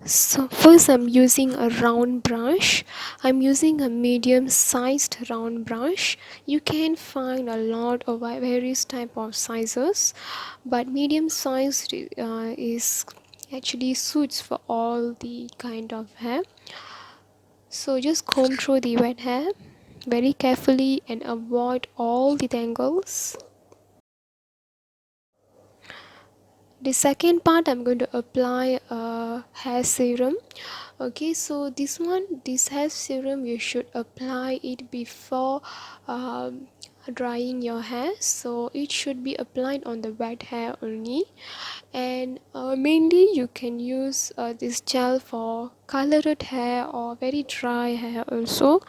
So first I'm using a round brush. I'm using a medium sized round brush. You can find a lot of various type of sizes, but medium sized is actually suits for all the kind of hair. So just comb through the wet hair very carefully and avoid all the tangles. The second part, I'm going to apply a hair serum. Okay, so this hair serum, you should apply it before um, drying your hair. So it should be applied on the wet hair only, and mainly you can use this gel for colored hair or very dry hair also.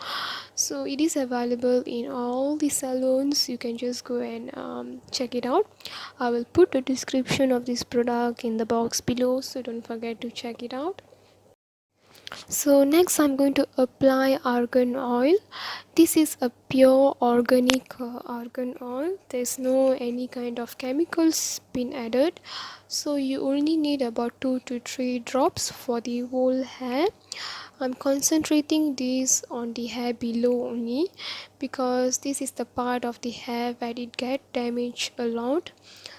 So it is available in all the salons. You can just go and check it out. I will put the description of this product in the box below, so don't forget to check it out. So next I'm going to apply argan oil. This is a pure organic argan oil. There's no any kind of chemicals been added, so you only need about 2 to 3 drops for the whole hair. I'm concentrating this on the hair below only, because this is the part of the hair where it get damaged a lot.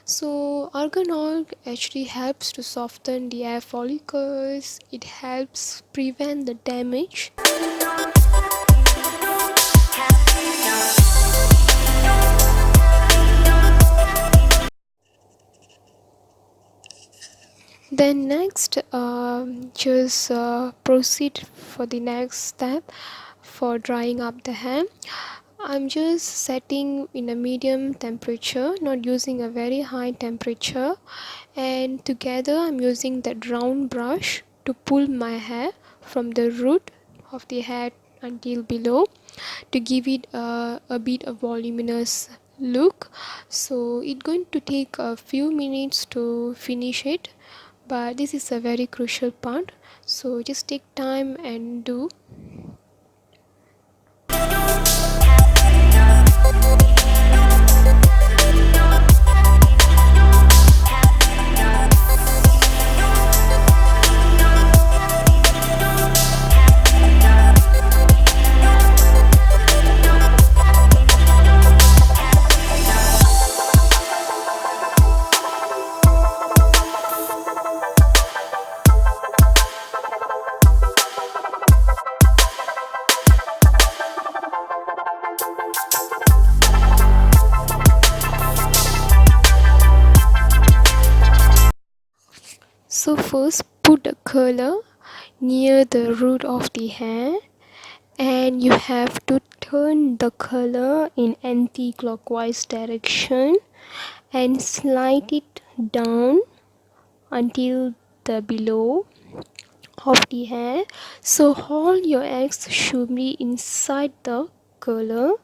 So argan oil actually helps to soften the hair follicles. It helps prevent the damage. Then next, just proceed for the next step for drying up the hair. I'm just setting in a medium temperature, not using a very high temperature, and together I'm using that round brush to pull my hair from the root of the hair until below, to give it a bit of voluminous look. So it's going to take a few minutes to finish it, but this is a very crucial part, so just take time and do. So first put a curler near the root of the hair, and you have to turn the curler in anti-clockwise direction and slide it down until the below of the hair. So all your eggs should be inside the curler,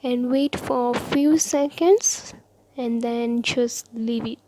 and wait for a few seconds and then just leave it.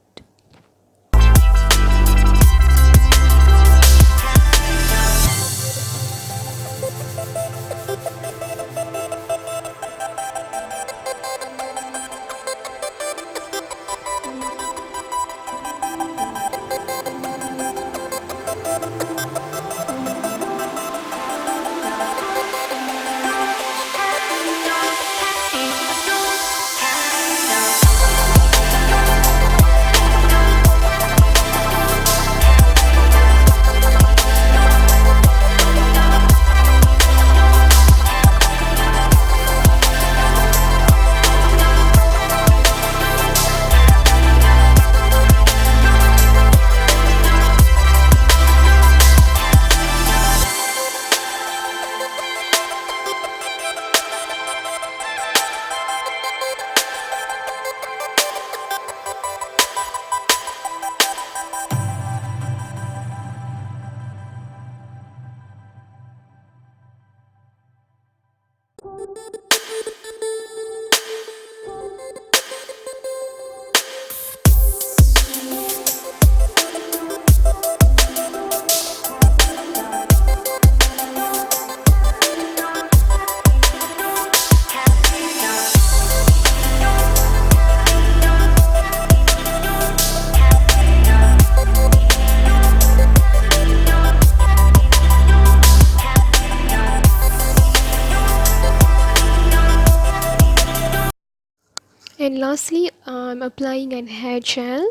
And lastly, I'm applying an hair gel.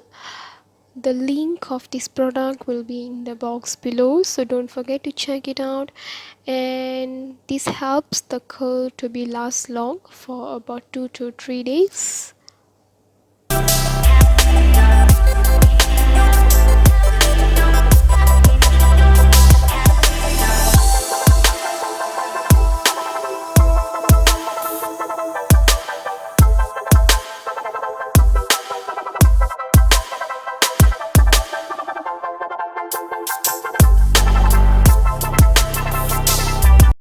The link of this product will be in the box below, so don't forget to check it out. And this helps the curl to be last long for about 2 to 3 days.